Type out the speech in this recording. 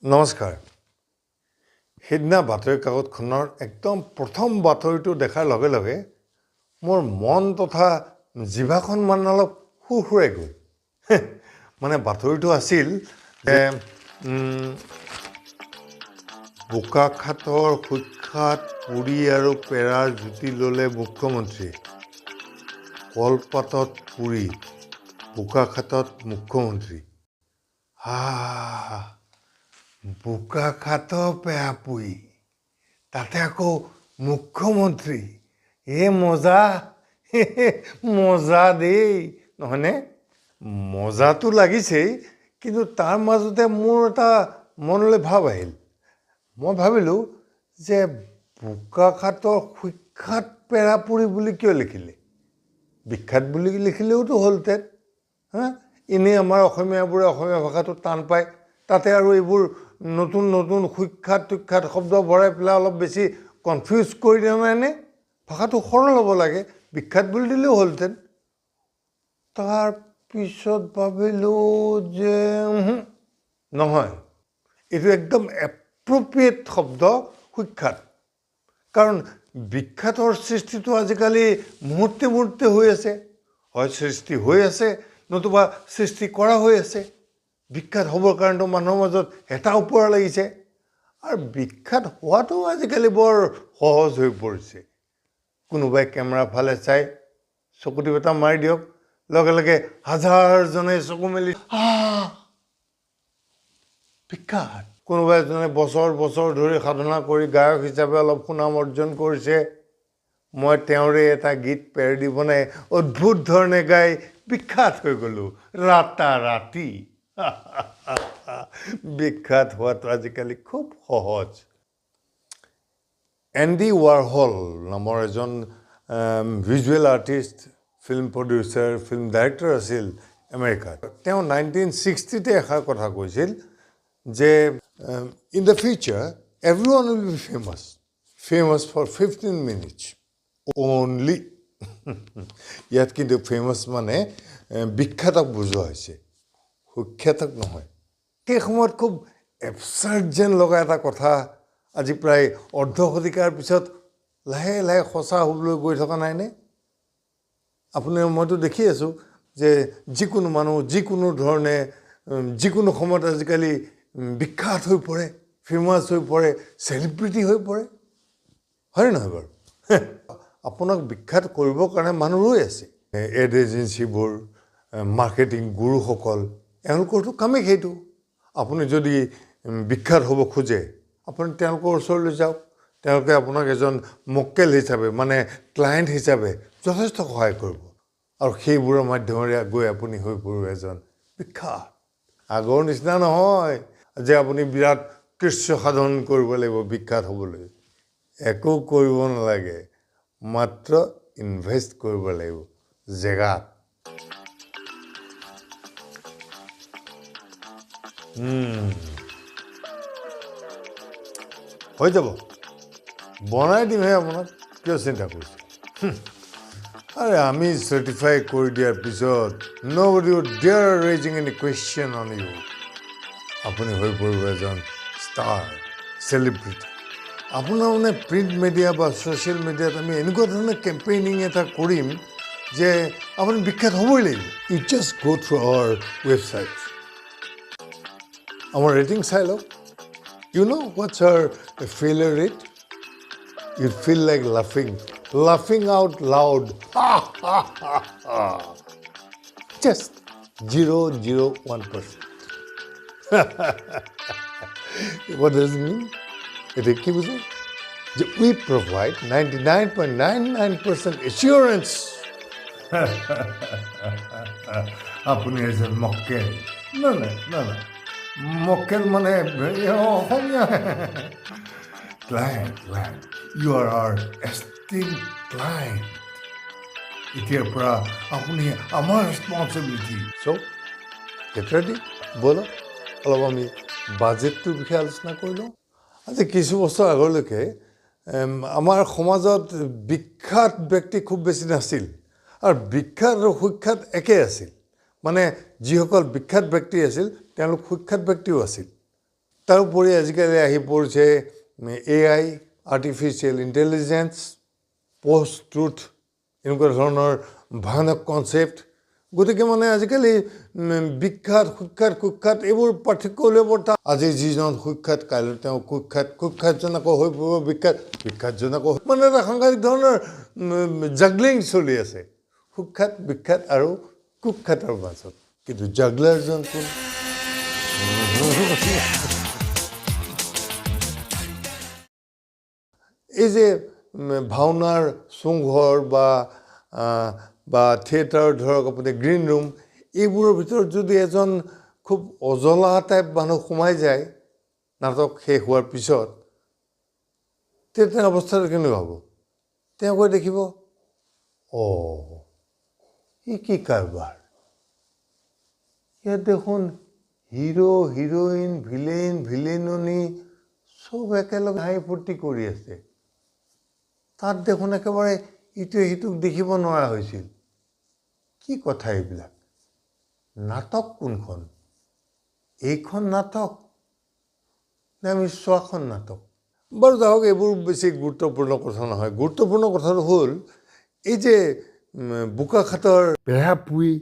নমস্কাৰ। সেইদিনা বাতৰি কাকতখনৰ একদম প্ৰথম বাতৰিটো দেখাৰ লগে লগে মোৰ মন তথা জিভাখন মানে অলপ সুৰসুৰাই গ'ল। মানে বাতৰিটো আছিল যে বোকাখাতৰ সুখ্যাত পুৰি আৰু পেৰাৰ জুতি ল'লে মুখ্যমন্ত্ৰীয়ে। কলপাতত পুৰি বোকাখাতত মুখ্যমন্ত্ৰী। বোকাখাতৰ পেৰা পুৰি তাতে আকৌ মুখ্যমন্ত্ৰী। মজা মজা দেই, নহয়নে? মজাটো লাগিছেই, কিন্তু তাৰ মাজতে মোৰ এটা মনলৈ ভাৱ আহিল। মই ভাবিলোঁ যে বোকাখাতৰ সুখ্যাত পেৰা পুৰি বুলি কিয় লিখিলে? বিখ্যাত বুলি লিখিলেওতো হ'লহেঁতেন। এনেই আমাৰ অসমীয়াবোৰে অসমীয়া ভাষাটো টান পায়, তাতে আৰু এইবোৰ নতুন নতুন সুখ্যাত শব্দ ভৰাই পেলাই অলপ বেছি কনফিউজ কৰি দিয়া নাইনে? ভাষাটো সৰল হ'ব লাগে, বিখ্যাত বুলি দিলেও হ'লহেঁতেন। তাৰপিছত ভাবিলোঁ যে নহয়, এইটো একদম এপ্ৰপ্ৰিয়েট শব্দ সুখ্যাত। কাৰণ বিখ্যাতৰ সৃষ্টিটো আজিকালি মুহূৰ্তে মুহূৰ্তে হৈ আছে, হয় সৃষ্টি হৈ আছে নতুবা সৃষ্টি কৰা হৈ আছে। বিখ্যাত হ'বৰ কাৰণেতো মানুহৰ মাজত হেতা ওপৰা লাগিছে, আৰু বিখ্যাত হোৱাটো আজিকালি বৰ সহজ হৈ পৰিছে। কোনোবাই কেমেৰা ফালে চাই চকুটি এটা মাৰি দিয়ক, লগে লগে হাজাৰজনে চকু মেলি বিখ্যাত। কোনোবা এজনে বছৰ বছৰ ধৰি সাধনা কৰি গায়ক হিচাপে অলপ সুনাম অৰ্জন কৰিছে, মই তেওঁৰে এটা গীত পেৰডি বনাই অদ্ভুত ধৰণে গাই বিখ্যাত হৈ গ'লোঁ ৰাতাৰাতি। বিখ্যাত হোৱাটো আজিকালি খুব সহজ। এণ্ডি ৱাৰহল নামৰ এজন visual artist, film producer, film director আছিল আমেৰিকাত। তেওঁ 1960তে এষাৰ কথা কৈছিল যে in the future everyone will be famous for 15 minutes only. ইয়াত কিন্তু ফেমাছ মানে বিখ্যাতক বুজোৱা হৈছে, সুখ্যাতক নহয়। সেই সময়ত খুব এবচাৰ্ড যেন লগা এটা কথা আজি প্ৰায় অৰ্ধ শতিকাৰ পিছত লাহে লাহে সঁচা হ'বলৈ গৈ থকা নাইনে? আপুনি মইতো দেখি আছোঁ যে যিকোনো মানুহ যিকোনো ধৰণে যিকোনো সময়ত আজিকালি বিখ্যাত হৈ পৰে, ফেমাছ হৈ পৰে, চেলিব্ৰিটি হৈ পৰে, হয়নে নহয় বাৰু? আপোনাক বিখ্যাত কৰিবৰ কাৰণে মানুহ ৰৈ আছে। এড এজেঞ্চিবোৰ, মাৰ্কেটিং গুৰুসকল, এওঁলোকৰতো কামেই সেইটো। আপুনি যদি বিখ্যাত হ'ব খোজে, আপুনি তেওঁলোকৰ ওচৰলৈ যাওক, তেওঁলোকে আপোনাক এজন মক্কেল হিচাপে মানে ক্লায়েণ্ট হিচাপে যথেষ্ট সহায় কৰিব, আৰু সেইবোৰৰ মাধ্যমেৰে গৈ আপুনি হৈ পৰিব এজন বিখ্যাত। আগৰ নিচিনা নহয় যে আপুনি বিৰাট কৃচ্ছ সাধন কৰিব লাগিব বিখ্যাত হ'বলৈ। একো কৰিব নালাগে, মাত্ৰ ইনভেষ্ট কৰিব লাগিব জেগাত। হৈ যাব, বনাই দিমহে আপোনাক, কিয় চিন্তা কৰিছে? আৰে আমি চাৰ্টিফাই কৰি দিয়াৰ পিছত nobody would dare raising any question on you. আপুনি হৈ পৰিব এজন ষ্টাৰ, চেলিব্ৰিটি। আপোনাৰ মানে প্ৰিণ্ট মিডিয়া বা ছ'চিয়েল মিডিয়াত আমি এনেকুৱা ধৰণে কেম্পেইনিং এটা কৰিম যে আপুনি বিখ্যাত হ'বই লাগিব। ইউ জাষ্ট গো থ্ৰু আৱাৰ ৱেবছাইট, আমাৰ ৰেটিং চাই লওক। You know what's our failure rate? You'd feel like laughing out loud. Just 0.01%. What does it mean? এটা কি বুঝে? যে we provide 99.99% assurance. আপুনি এজন মক্কেল? না মক্কেল মানে অসমীয়া। Client, you are our esteemed client. এতিয়াৰ পৰা আপুনি আমাৰ ৰেছপনচিবিলিটি। চ' গেট ৰেডি, ব'লক অলপ আমি বাজেটটোৰ বিষয়ে আলোচনা কৰি লওঁ। আজি কিছু বছৰ আগলৈকে আমাৰ সমাজত বিখ্যাত ব্যক্তি খুব বেছি নাছিল, আৰু বিখ্যাত আৰু সুখ্যাত একে আছিল। মানে যিসকল বিখ্যাত ব্যক্তি আছিল তেওঁলোক সুখ্যাত ব্যক্তিও আছিল। তাৰোপৰি আজিকালি আহি পৰিছে AI, artificial intelligence, post truth, এনেকুৱা ধৰণৰ ভয়ানক কনচেপ্ট। গতিকে মানে আজিকালি বিখ্যাত কুখ্যাত এইবোৰ পাৰ্থক্য উলিয়াব আজি যিজন সুখ্যাত কাইলৈ তেওঁ কুখ্যাতজন আকৌ হৈ পৰিব বিখ্যাতজন আকৌ মানে এটা সাংঘাতিক ধৰণৰ জাগলিং চলি আছে সুখ্যাত বিখ্যাত আৰু কুখ্যাতৰ মাজত। কিন্তু জাগলাৰজন কোন? এই যে ভাওনাৰ চুংঘৰ বা থিয়েটাৰ ধৰক আপুনি গ্ৰীণ ৰুম, এইবোৰৰ ভিতৰত যদি এজন খুব অজলা টাইপ মানুহ সোমাই যায় নাটক শেষ হোৱাৰ পিছত, তেতিয়া অৱস্থাটো কেনেকুৱা হ'ব? তেওঁ গৈ দেখিব, ই কি কাৰবাৰ, ইয়াত দেখোন হিৰো হিৰইন ভিলেইননি চব একেলগে হাঁহি ফূৰ্তি কৰি আছে। তাত দেখোন একেবাৰে ইটোৱে সিটোক দেখিব নোৱাৰা হৈছিল। কি কথা এইবিলাক? নাটক কোনখন? এইখন নাটক নে আমি চোৱাখন নাটক? বাৰু যাওক, এইবোৰ বেছি গুৰুত্বপূৰ্ণ কথা নহয়। গুৰুত্বপূৰ্ণ কথাটো হ'ল এই যে বোকাখাটৰ বেহাপুৰি